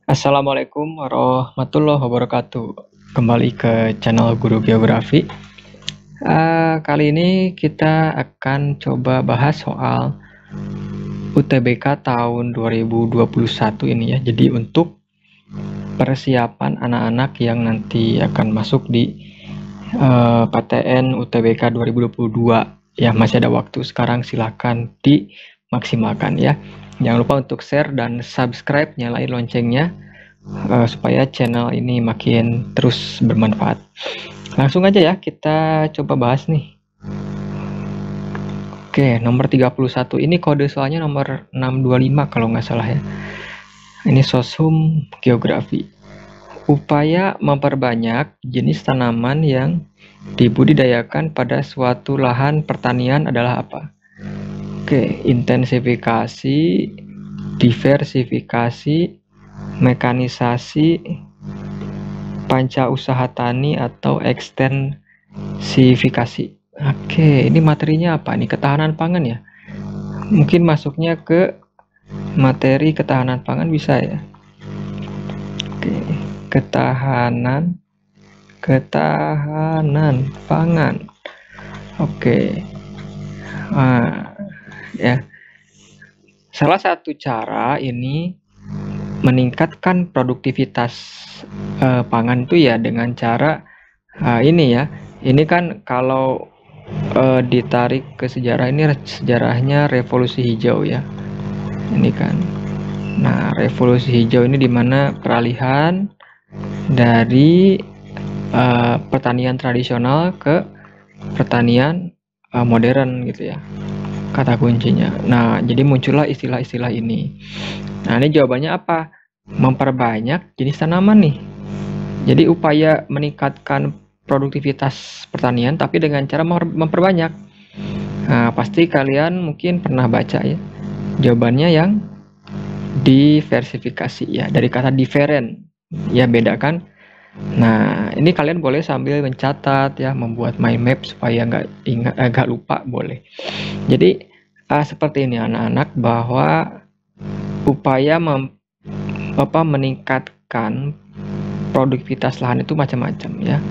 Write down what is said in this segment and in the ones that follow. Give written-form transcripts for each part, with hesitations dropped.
Assalamualaikum warahmatullahi wabarakatuh. Kembali ke channel Guru Geografi. Kali ini kita akan coba bahas soal UTBK tahun 2021 ini ya. Jadi untuk persiapan anak-anak yang nanti akan masuk di PTN UTBK 2022 ya, masih ada waktu. Sekarang silahkan dimaksimalkan ya. Jangan lupa untuk share dan subscribe, nyalain loncengnya supaya channel ini makin terus bermanfaat. Langsung aja ya kita coba bahas nih. Oke, nomor 31 ini kode soalnya nomor 625 kalau nggak salah ya. Ini sosum geografi. Upaya memperbanyak jenis tanaman yang dibudidayakan pada suatu lahan pertanian adalah apa? Oke, intensifikasi, diversifikasi, mekanisasi, panca usaha tani, atau ekstensifikasi. Oke, ini materinya apa nih? Ketahanan pangan ya? Mungkin masuknya ke materi ketahanan pangan bisa ya? Oke, ketahanan pangan. Oke. Ya. Salah satu cara ini meningkatkan produktivitas pangan itu ya dengan cara ini ya. Ini kan kalau ditarik ke sejarah, ini sejarahnya revolusi hijau ya. Ini kan. Nah, revolusi hijau ini dimana peralihan dari pertanian tradisional ke pertanian modern gitu ya, kata kuncinya. Nah, jadi muncullah istilah-istilah ini. Nah, ini jawabannya apa? Memperbanyak jenis tanaman nih. Jadi upaya meningkatkan produktivitas pertanian tapi dengan cara memperbanyak. Nah, pasti kalian mungkin pernah baca ya. Jawabannya yang diversifikasi ya, dari kata different. Ya, beda kan? Nah, ini kalian boleh sambil mencatat ya, membuat mind map supaya nggak lupa, boleh. Jadi seperti ini anak-anak, bahwa upaya meningkatkan produktivitas lahan itu macam-macam ya.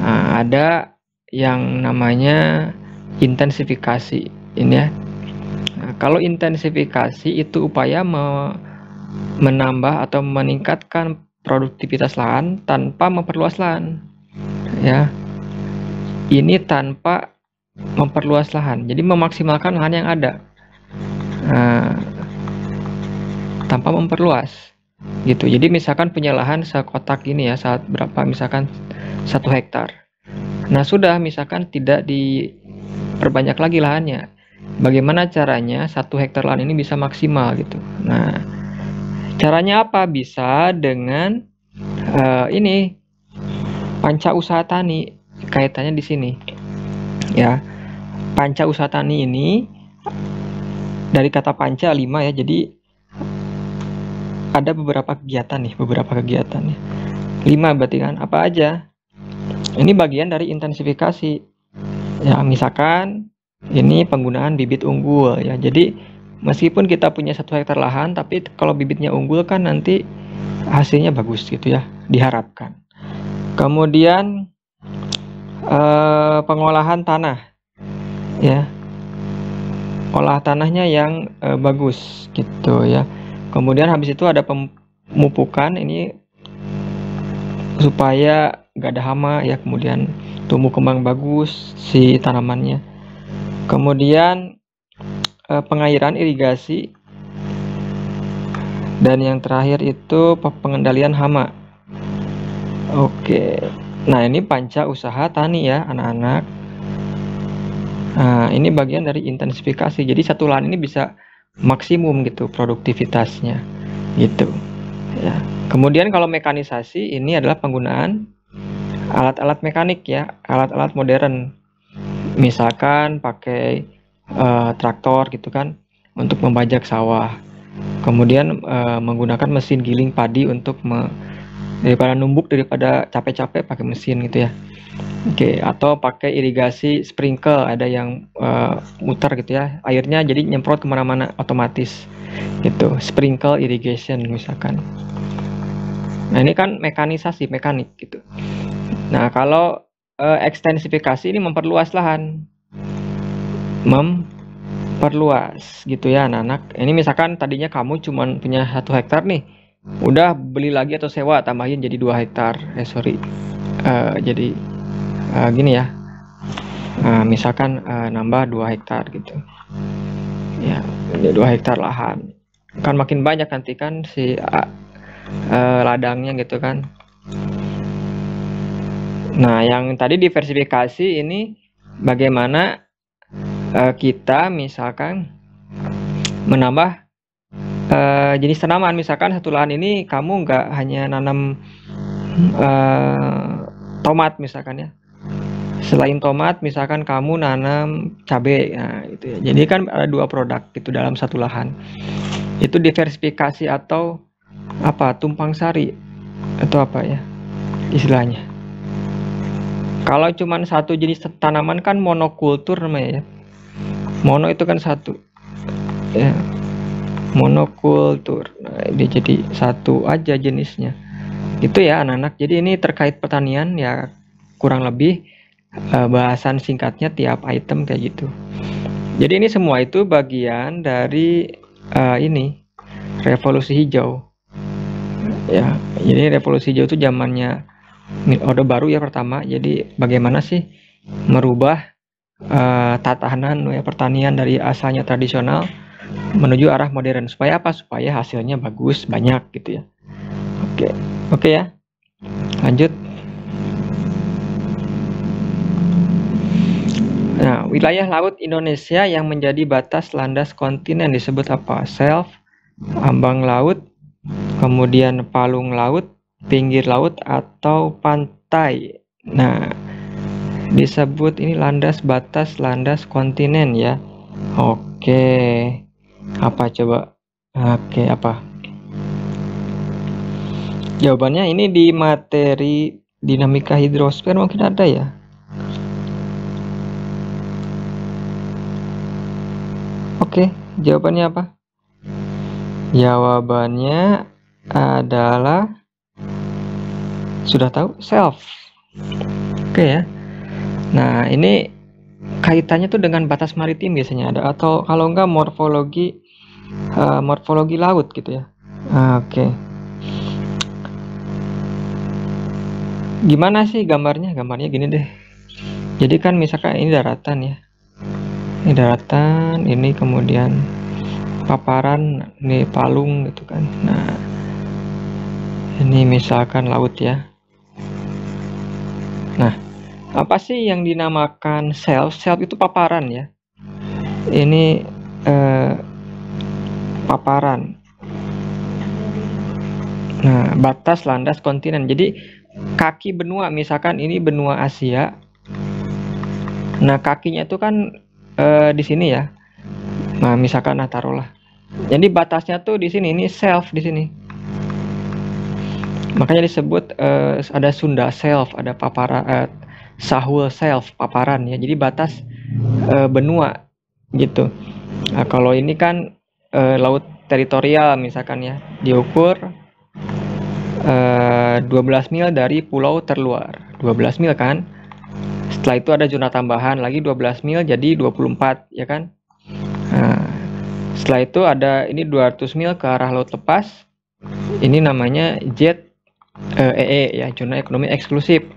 Nah, ada yang namanya intensifikasi ini ya. Nah, kalau intensifikasi itu upaya menambah atau meningkatkan produktivitas lahan tanpa memperluas lahan ya. Ini tanpa memperluas lahan, jadi memaksimalkan lahan yang ada tanpa memperluas gitu. Jadi misalkan punya lahan sekotak ini ya, saat berapa, misalkan 1 hektar. Nah, sudah misalkan tidak diperbanyak lagi lahannya. Bagaimana caranya 1 hektar lahan ini bisa maksimal gitu. Nah, caranya apa? Bisa dengan ini panca usaha tani, kaitannya di sini ya. Panca usaha tani ini dari kata panca 5 ya, jadi ada beberapa kegiatan nih, 5 berarti kan, apa aja? Ini bagian dari intensifikasi ya. Misalkan ini penggunaan bibit unggul ya. Jadi meskipun kita punya 1 hektar lahan, tapi kalau bibitnya unggul kan nanti hasilnya bagus gitu ya, diharapkan. Kemudian pengolahan tanah ya, olah tanahnya yang bagus gitu ya. Kemudian habis itu ada pemupukan, ini supaya gak ada hama ya, kemudian tumbuh kembang bagus si tanamannya. Kemudian pengairan, irigasi, dan yang terakhir itu pengendalian hama. Oke, nah ini panca usaha tani ya anak-anak. Nah, ini bagian dari intensifikasi, jadi satu lahan ini bisa maksimum gitu produktivitasnya gitu ya. Kemudian kalau mekanisasi, ini adalah penggunaan alat-alat mekanik ya, alat-alat modern. Misalkan pakai traktor gitu kan untuk membajak sawah. Kemudian menggunakan mesin giling padi untuk daripada numbuk, daripada capek-capek pakai mesin gitu ya. Oke, atau pakai irigasi sprinkle, ada yang muter gitu ya, airnya jadi nyemprot kemana-mana otomatis gitu, sprinkle irrigation misalkan. Nah, ini kan mekanisasi, mekanik gitu. Nah, kalau ekstensifikasi ini memperluas lahan. Memperluas gitu ya anak-anak. Ini misalkan tadinya kamu cuma punya 1 hektar nih. Udah beli lagi atau sewa tambahin jadi 2 hektar. Jadi gini ya. Misalkan nambah 2 hektar gitu. Ya, 2 hektar lahan. Kan makin banyak nanti kan si ladangnya gitu kan. Nah, yang tadi diversifikasi ini bagaimana kita misalkan menambah jenis tanaman. Misalkan satu lahan ini kamu nggak hanya nanam tomat misalkan ya. Selain tomat, misalkan kamu nanam cabai, nah itu ya. Jadi kan ada 2 produk itu dalam satu lahan. Itu diversifikasi atau apa? Tumpang sari atau apa ya istilahnya. Kalau cuma satu jenis tanaman kan monokultur namanya ya. Mono itu kan satu. Ya. Monokultur. Nah, dia jadi satu aja jenisnya. Itu ya anak-anak. Jadi ini terkait pertanian ya kurang lebih bahasan singkatnya tiap item kayak gitu. Jadi ini semua itu bagian dari ini revolusi hijau. Ya, jadi revolusi hijau itu zamannya Orde Baru ya pertama. Jadi bagaimana sih merubah tatanan ya pertanian dari asalnya tradisional menuju arah modern supaya apa? Supaya hasilnya bagus, banyak gitu ya. Oke ya. Lanjut. Nah, wilayah laut Indonesia yang menjadi batas landas kontinen disebut apa? Shelf, ambang laut, kemudian palung laut, pinggir laut, atau pantai. Nah, disebut ini landas batas landas kontinen ya. Oke. Apa coba? Oke, apa? Jawabannya ini di materi dinamika hidrosfer mungkin ada ya. Oke, jawabannya apa? Jawabannya adalah sudah tahu, self. Oke ya. Nah, ini kaitannya tuh dengan batas maritim biasanya ada, atau kalau enggak morfologi laut gitu ya. Oke. Gimana sih gambarnya? Gambarnya gini deh. Jadi kan misalkan ini daratan ya. Ini daratan, ini kemudian paparan, ini palung gitu kan. Nah, ini misalkan laut ya. Nah, apa sih yang dinamakan shelf? Shelf itu paparan ya. Ini paparan. Nah, batas landas kontinen. Jadi kaki benua, misalkan ini benua Asia. Nah, kakinya itu kan di sini ya. Nah, misalkan taruhlah. Jadi batasnya tuh di sini, ini shelf di sini. Makanya disebut ada Sunda shelf, ada paparan, Sahul shelf, paparan ya. Jadi batas benua gitu. Nah, kalau ini kan laut teritorial misalkan ya, diukur 12 mil dari pulau terluar. 12 mil kan. Setelah itu ada zona tambahan lagi 12 mil jadi 24 ya kan. Nah, setelah itu ada ini 200 mil ke arah laut lepas. Ini namanya ZEE ya, zona ekonomi eksklusif.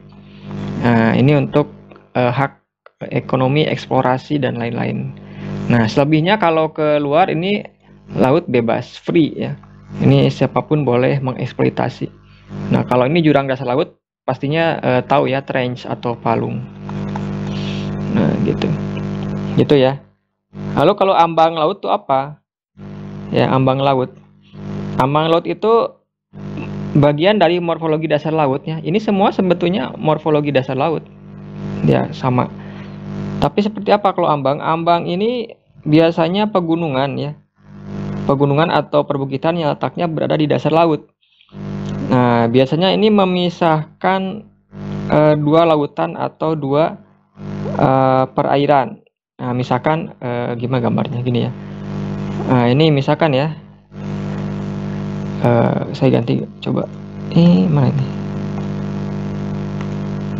Nah, ini untuk hak ekonomi eksplorasi dan lain-lain. Nah, selebihnya kalau ke luar ini laut bebas, free ya. Ini siapapun boleh mengeksploitasi. Nah, kalau ini jurang dasar laut pastinya tahu ya, trench atau palung. Nah, gitu. Gitu ya. Lalu kalau ambang laut itu apa? Ya, ambang laut. Ambang laut itu bagian dari morfologi dasar lautnya. Ini semua sebetulnya morfologi dasar laut. Ya, sama. Tapi seperti apa kalau ambang? Ambang ini biasanya pegunungan ya. Pegunungan atau perbukitan yang letaknya berada di dasar laut. Nah, biasanya ini memisahkan dua lautan atau dua perairan. Nah, misalkan gimana gambarnya gini ya. Nah, ini misalkan ya. Saya ganti coba. Mana ini?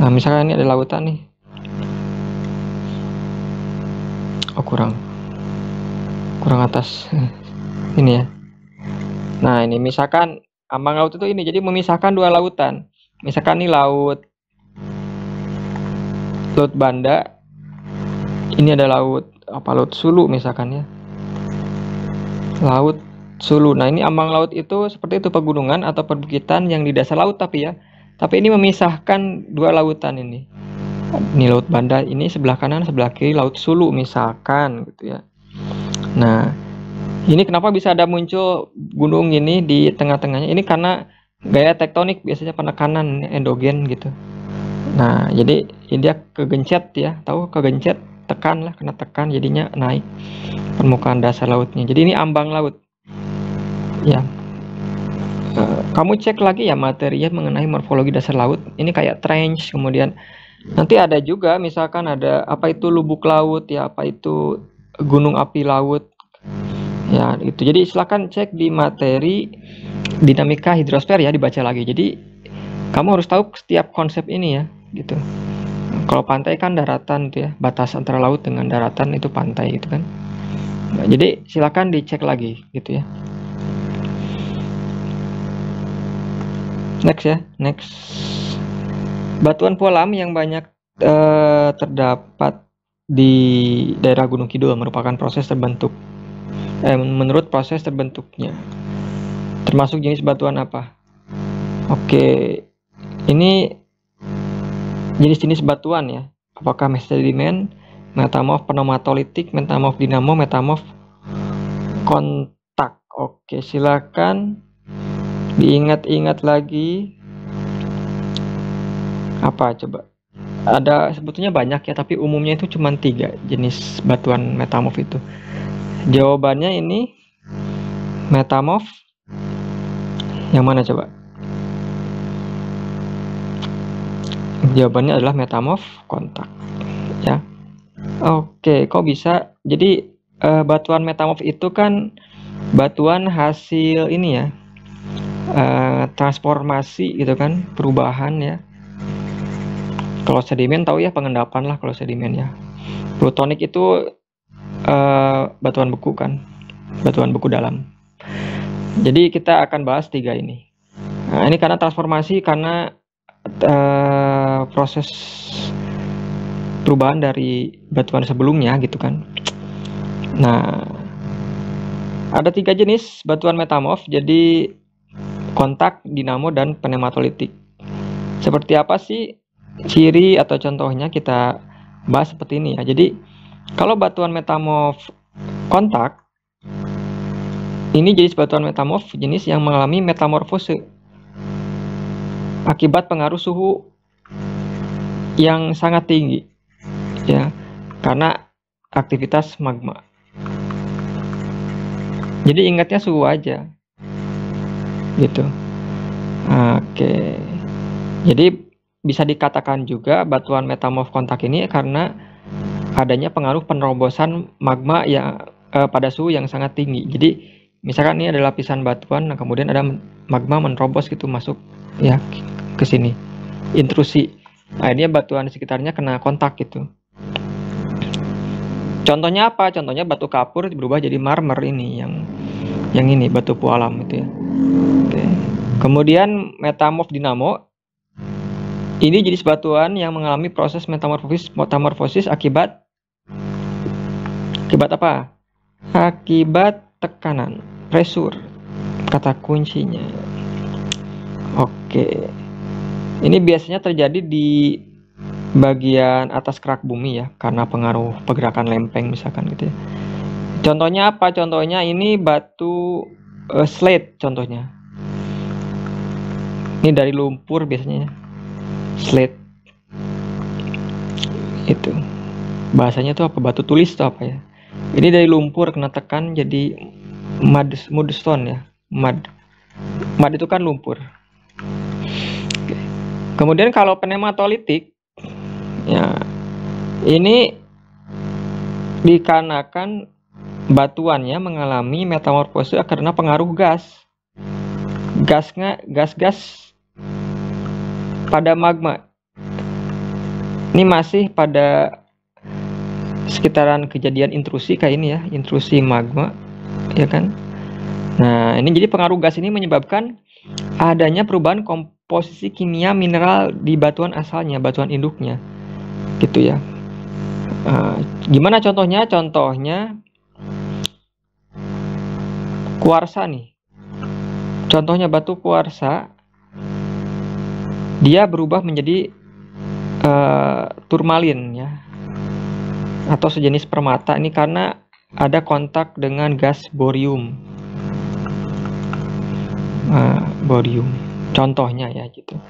Nah, misalkan ini ada lautan nih. Oh, kurang atas. Ini ya. Nah, ini misalkan ambang laut itu ini, jadi memisahkan dua lautan. Misalkan ini laut Banda, ini ada laut Laut Sulu misalkan ya. Laut Sulu. Nah, ini ambang laut itu seperti itu, pegunungan atau perbukitan yang di dasar laut tapi ya. Tapi ini memisahkan dua lautan ini. Ini Laut Banda, ini sebelah kanan, sebelah kiri Laut Sulu misalkan gitu ya. Nah, ini kenapa bisa ada muncul gunung ini di tengah-tengahnya? Ini karena gaya tektonik, biasanya penekanan endogen gitu. Nah, jadi dia kegencet ya, tahu kegencet, tekan lah, kena tekan jadinya naik permukaan dasar lautnya. Jadi ini ambang laut. Ya. Kamu cek lagi ya materinya mengenai morfologi dasar laut. Ini kayak trench, kemudian nanti ada juga misalkan ada apa itu lubuk laut ya, apa itu gunung api laut. Ya, itu. Jadi silakan cek di materi dinamika hidrosfer ya, dibaca lagi. Jadi kamu harus tahu setiap konsep ini ya, gitu. Kalau pantai kan daratan itu ya, batas antara laut dengan daratan itu pantai gitu kan. Nah, jadi silakan dicek lagi gitu ya. Next ya, next. Batuan Pualam yang banyak terdapat di daerah Gunung Kidul merupakan proses terbentuk menurut proses terbentuknya. Termasuk jenis batuan apa? Oke, ini jenis-jenis batuan ya. Apakah sedimen, metamorf pneumatolitik, metamorf dinamo, metamorf kontak. Oke, silakan diingat-ingat lagi. Apa coba? Ada sebetulnya banyak ya, tapi umumnya itu cuma 3 jenis batuan metamorf itu. Jawabannya ini metamorf yang mana coba? Jawabannya adalah metamorf kontak ya. Oke, kok bisa? Jadi batuan metamorf itu kan batuan hasil ini ya, transformasi gitu kan, perubahan ya. Kalau sedimen tahu ya, pengendapan lah kalau sedimen ya. Plutonik itu batuan beku kan, batuan beku dalam. Jadi kita akan bahas 3 ini. Nah, ini karena transformasi, karena proses perubahan dari batuan sebelumnya gitu kan. Nah, ada 3 jenis batuan metamorf, jadi kontak, dinamo, dan pneumatolitik. Seperti apa sih ciri atau contohnya, kita bahas seperti ini ya. Jadi kalau batuan metamorf kontak, ini jenis batuan metamorf jenis yang mengalami metamorfose akibat pengaruh suhu yang sangat tinggi ya, karena aktivitas magma. Jadi ingatnya suhu aja gitu. Oke, jadi bisa dikatakan juga batuan metamorf kontak ini karena adanya pengaruh penerobosan magma yang pada suhu yang sangat tinggi. Jadi misalkan ini ada lapisan batuan, nah kemudian ada magma menerobos gitu masuk ya ke sini, intrusi. Akhirnya batuan di sekitarnya kena kontak gitu. Contohnya apa? Contohnya batu kapur berubah jadi marmer, ini yang ini batu Pualam itu ya. Oke. Kemudian metamorf dinamo, ini jenis batuan yang mengalami proses metamorfosis akibat apa? Akibat tekanan, pressure, kata kuncinya. Oke. Ini biasanya terjadi di bagian atas kerak bumi ya, karena pengaruh pergerakan lempeng misalkan gitu ya. Contohnya apa? Contohnya ini batu slate contohnya. Ini dari lumpur biasanya, slate. Itu bahasanya tuh apa? Batu tulis tuh apa ya? Ini dari lumpur kena tekan jadi mudstone ya. Mud itu kan lumpur. Kemudian kalau pneumatolitik ya, ini dikarenakan batuannya mengalami metamorfose karena pengaruh gas. Gas pada magma. Ini masih pada sekitaran kejadian intrusi kayak ini ya, intrusi magma, ya kan? Nah, ini jadi pengaruh gas ini menyebabkan adanya perubahan komposisi kimia mineral di batuan asalnya, batuan induknya, gitu ya. Gimana contohnya? Contohnya kuarsa nih. Contohnya batu kuarsa, dia berubah menjadi turmalin ya, atau sejenis permata ini karena ada kontak dengan gas borium. Borium contohnya ya gitu.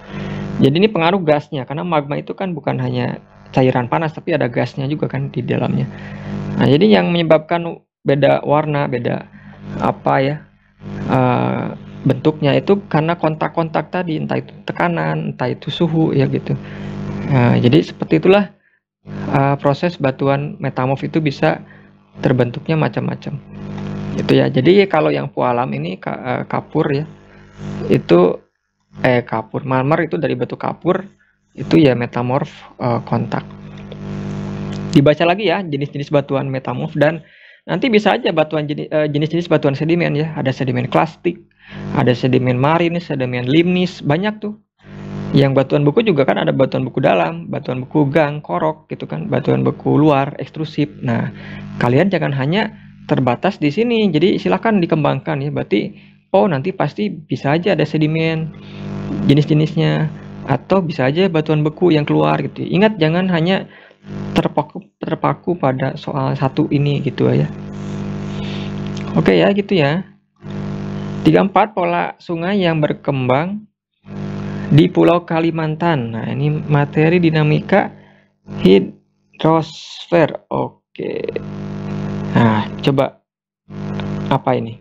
Jadi ini pengaruh gasnya, karena magma itu kan bukan hanya cairan panas tapi ada gasnya juga kan di dalamnya. Nah, jadi yang menyebabkan beda warna, beda apa ya, bentuknya itu karena kontak-kontak tadi, entah itu tekanan, entah itu suhu ya gitu. Jadi seperti itulah proses batuan metamorf itu bisa terbentuknya macam-macam gitu ya. Jadi kalau yang pualam ini kapur ya, itu kapur marmer itu dari batu kapur itu ya metamorf kontak. Dibaca lagi ya jenis-jenis batuan metamorf, dan nanti bisa aja batuan jenis-jenis batuan sedimen ya. Ada sedimen klastik, ada sedimen marin, sedimen limnis, banyak tuh. Yang batuan beku juga kan ada batuan beku dalam, batuan beku gang, korok gitu kan, batuan beku luar, ekstrusif. Nah, kalian jangan hanya terbatas di sini. Jadi silakan dikembangkan ya. Berarti nanti pasti bisa aja ada sedimen jenis-jenisnya, atau bisa aja batuan beku yang keluar gitu. Ingat jangan hanya terpaku pada soal satu ini gitu ya. Oke ya gitu ya. 34 pola sungai yang berkembang di Pulau Kalimantan. Nah, ini materi dinamika hidrosfer. Oke. Nah, coba apa ini?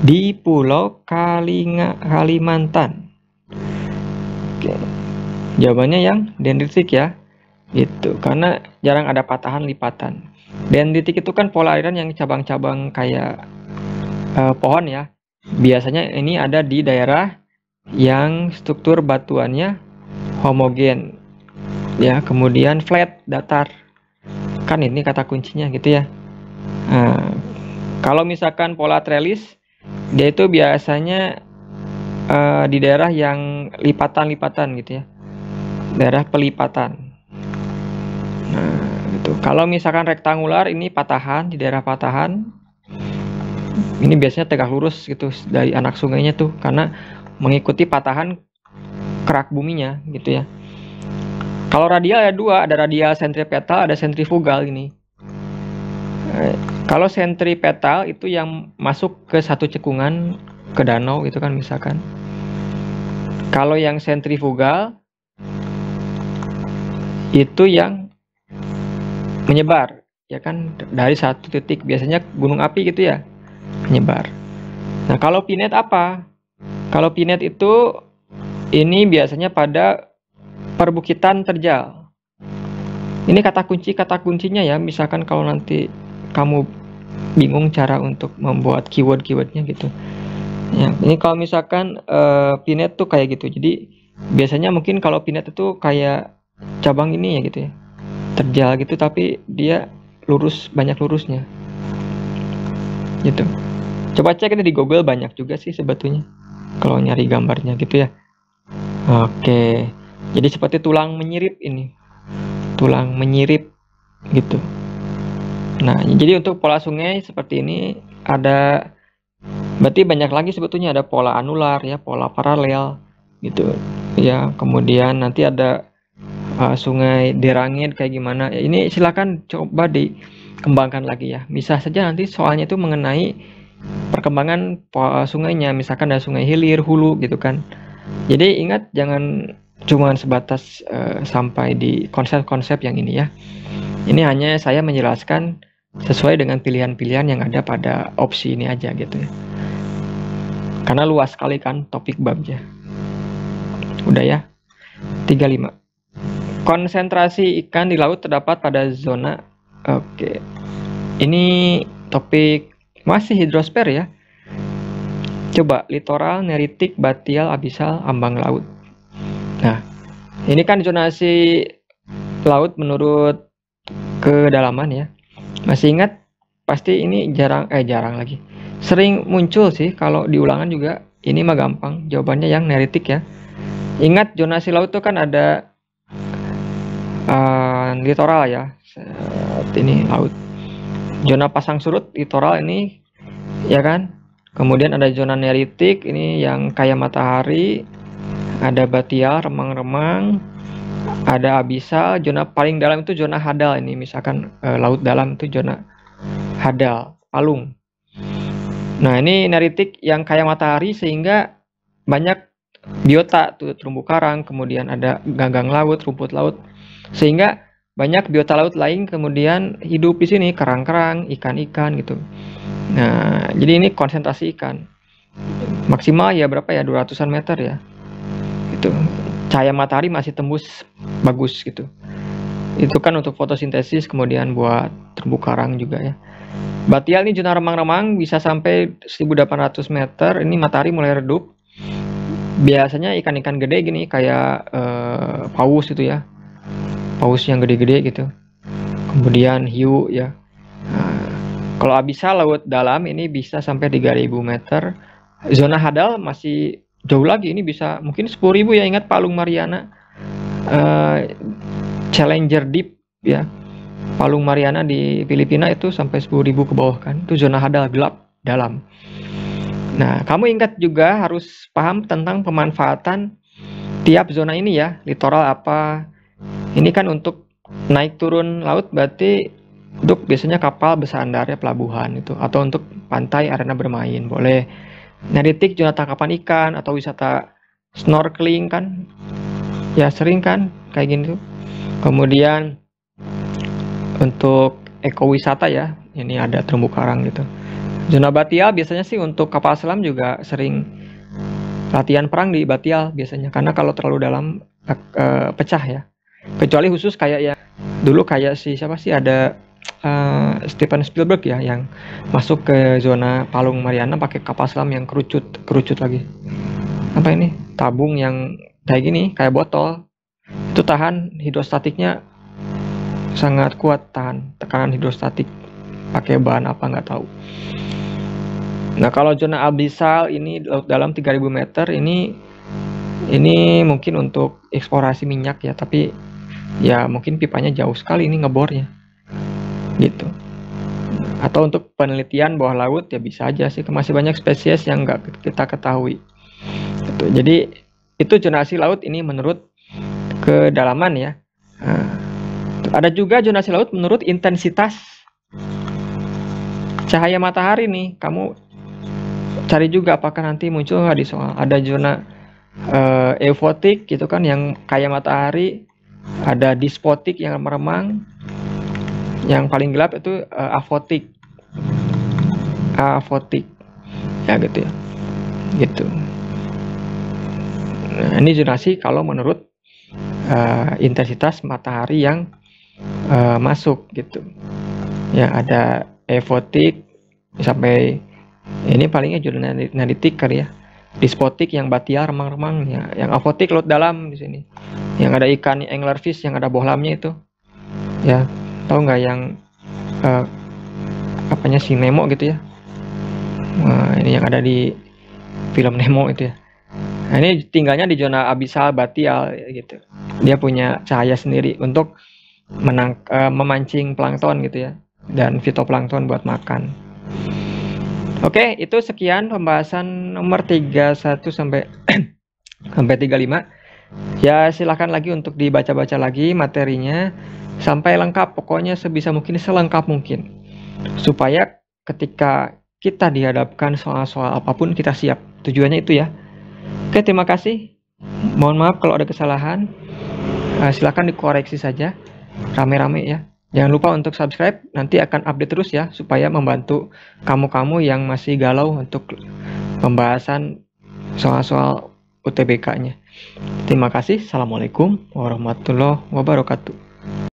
Di Pulau Kalimantan. Oke. Jawabannya yang dendritik ya. Itu karena jarang ada patahan lipatan. Dendritik itu kan pola aliran yang cabang-cabang kayak pohon ya. Biasanya ini ada di daerah yang struktur batuannya homogen ya, kemudian flat, datar, kan ini kata kuncinya gitu ya. Kalau misalkan pola trellis, dia itu biasanya di daerah yang lipatan-lipatan gitu ya, daerah pelipatan. Nah gitu. Kalau misalkan rektangular, ini patahan, di daerah patahan ini biasanya tegak lurus gitu dari anak sungainya tuh, karena mengikuti patahan kerak buminya gitu ya. Kalau radial ada dua, ada radial sentripetal, ada sentrifugal ini. Kalau sentripetal itu yang masuk ke satu cekungan ke danau itu kan misalkan. Kalau yang sentrifugal itu yang menyebar ya kan, dari satu titik, biasanya gunung api gitu ya, menyebar. Nah, kalau pinnet apa? Kalau pinnet itu ini biasanya pada perbukitan terjal. Ini kata kuncinya ya. Misalkan kalau nanti kamu bingung cara untuk membuat keywordnya gitu. Ya, ini kalau misalkan pinnet tuh kayak gitu. Jadi biasanya mungkin kalau pinnet itu kayak cabang ini ya gitu ya, terjal gitu, tapi dia lurus, banyak lurusnya. Gitu. Coba cek ini di Google, banyak juga sih sebetulnya kalau nyari gambarnya gitu ya. Oke, jadi seperti tulang menyirip ini, tulang menyirip gitu. Nah, jadi untuk pola sungai seperti ini ada, berarti banyak lagi sebetulnya, ada pola anular ya, pola paralel gitu ya. Kemudian nanti ada sungai derangit kayak gimana. Ini silakan coba dikembangkan lagi ya. Bisa saja nanti soalnya itu mengenai perkembangan sungainya, misalkan ada sungai hilir, hulu gitu kan. Jadi ingat jangan cuma sebatas sampai di konsep-konsep yang ini ya. Ini hanya saya menjelaskan sesuai dengan pilihan-pilihan yang ada pada opsi ini aja gitu ya. Karena luas sekali kan topik babnya. Udah ya. 35. Konsentrasi ikan di laut terdapat pada zona. Oke. Ini topik masih hidrosfer ya. Coba litoral, neritik, batial, abisal, ambang laut. Nah, ini kan zonasi laut menurut kedalaman ya. Masih ingat? Pasti ini jarang lagi. Sering muncul sih kalau di ulangan juga. Ini mah gampang. Jawabannya yang neritik ya. Ingat zonasi laut tuh kan ada litoral ya. Ini laut. Zona pasang surut litoral ini ya kan. Kemudian ada zona neritik ini yang kayak matahari. Ada batial, remang-remang. Ada abisal, zona paling dalam itu zona hadal ini. Misalkan laut dalam itu zona hadal, palung. Nah, ini neritik yang kayak matahari sehingga banyak biota tuh, terumbu karang, kemudian ada ganggang laut, rumput laut. Sehingga banyak biota laut lain kemudian hidup di sini, kerang-kerang, ikan-ikan gitu. Nah, jadi ini konsentrasi ikan. Maksimal ya berapa ya? 200-an meter ya. Itu. Cahaya matahari masih tembus bagus gitu. Itu kan untuk fotosintesis, kemudian buat terumbu karang juga ya. Batial ini zona remang-remang bisa sampai 1800 meter. Ini matahari mulai redup. Biasanya ikan-ikan gede gini kayak paus itu ya. Paus yang gede-gede gitu. Kemudian hiu ya. Nah, kalau abisal laut dalam ini bisa sampai 3000 meter. Zona hadal masih jauh lagi, ini bisa mungkin 10.000 ya. Ingat Palung Mariana, Challenger Deep ya. Palung Mariana di Filipina itu sampai 10.000 ke bawah kan. Itu zona hadal gelap dalam. Nah, kamu ingat juga harus paham tentang pemanfaatan tiap zona ini ya. Litoral apa? Ini kan untuk naik turun laut berarti untuk biasanya kapal bersandar ya, pelabuhan itu, atau untuk pantai arena bermain boleh. Neritik zona tangkapan ikan atau wisata snorkeling kan. Ya sering kan kayak gitu. Kemudian untuk ekowisata ya, ini ada terumbu karang gitu. Zona batial biasanya sih untuk kapal selam juga sering latihan perang di batial biasanya, karena kalau terlalu dalam pecah ya. Kecuali khusus kayak ya dulu kayak siapa sih ada Steven Spielberg ya yang masuk ke zona Palung Mariana pakai kapal selam yang kerucut lagi. Apa ini? Tabung yang kayak gini, kayak botol. Itu tahan hidrostatiknya sangat kuat, tahan tekanan hidrostatik. Pakai bahan apa nggak tahu. Nah, kalau zona abisal ini laut dalam 3000 meter ini mungkin untuk eksplorasi minyak ya, tapi ya mungkin pipanya jauh sekali ini ngebornya. Gitu. Atau untuk penelitian bawah laut ya bisa aja sih, masih banyak spesies yang nggak kita ketahui. Gitu. Jadi itu zonasi laut ini menurut kedalaman ya. Nah, ada juga zonasi laut menurut intensitas cahaya matahari nih. Kamu cari juga apakah nanti muncul nggak di soal. Ada zona eufotik gitu kan yang kayak matahari. Ada dispotik yang meremang. Yang paling gelap itu afotik. Afotik. Ya gitu ya. Gitu. Nah, ini zonasi kalau menurut intensitas matahari yang masuk gitu. Ya ada eufotik sampai ini palingnya zona neritik kali ya. Dispotik yang batial remang-remang ya. Yang afotik laut dalam di sini. Yang ada ikan anglerfish yang ada bohlamnya itu. Ya, tahu nggak yang apanya si Nemo gitu ya. Nah, ini yang ada di film Nemo itu ya. Nah, ini tinggalnya di zona abisal batial gitu. Dia punya cahaya sendiri untuk memancing plankton gitu ya, dan fitoplankton buat makan. Oke, itu sekian pembahasan nomor 31 sampai sampai 35. Ya, silahkan lagi untuk dibaca-baca lagi materinya sampai lengkap, pokoknya sebisa mungkin selengkap mungkin. Supaya ketika kita dihadapkan soal-soal apapun kita siap. Tujuannya itu ya. Oke, terima kasih. Mohon maaf kalau ada kesalahan. Silahkan dikoreksi saja. Rame-rame ya. Jangan lupa untuk subscribe, nanti akan update terus ya, supaya membantu kamu-kamu yang masih galau untuk pembahasan soal-soal UTBK-nya. Terima kasih. Assalamualaikum warahmatullahi wabarakatuh.